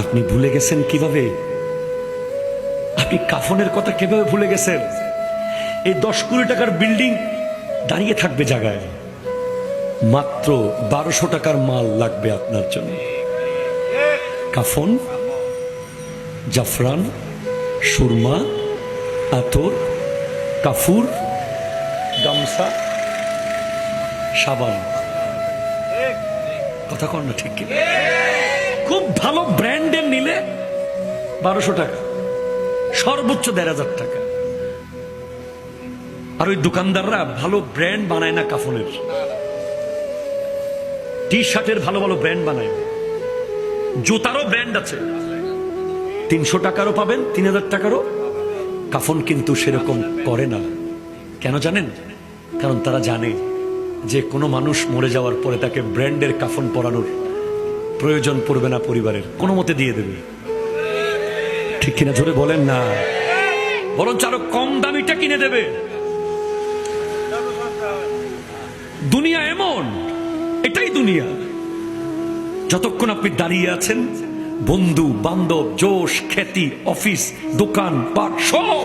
আপনি ভুলে গেছেন কিভাবে? আপনি কাফনের কথা কিভাবে ভুলে গেছেন? এই 10 কোটি টাকার বিল্ডিং দাঁড়িয়ে থাকবে জায়গায়, মাত্র 1200 টাকার মাল লাগবে আপনার জন্য। কাফন, জাফরান, সুরমা, আতর, কাফুর, গামছা, সাবান। কথা কন না ঠিক কিনা? খুব ভালো ব্র্যান্ডের নিলে 1200 টাকা, সর্বোচ্চ 1500 টাকা। আর ওই দোকানদাররা ভালো ব্র্যান্ড বানায় না কাফনের, টি শার্টের ভালো ভালো ব্র্যান্ড বানায়, জুতারও ব্র্যান্ড আছে, 300 টাকারও পাবেন, 3000 টাকারও। কাফন কিন্তু সেরকম করে না। কেন জানেন? কারণ তারা জানে যে কোনো মানুষ মরে যাওয়ার পরে তাকে ব্র্যান্ডের কাফন পরানোর প্রয়োজন পড়বে না, পরিবারের কোনো মতে দিয়ে দেবে। ঠিক কিনা জোরে বলেন না? বরঞ্চ আরো কম দামিটা কিনে দেবে। দুনিয়া এমন, এটাই দুনিয়া। যতক্ষণ আপনি দাঁড়িয়ে আছেন, বন্ধু বান্ধব, জোশ, খ্যাতি, অফিস, দোকান পাট সব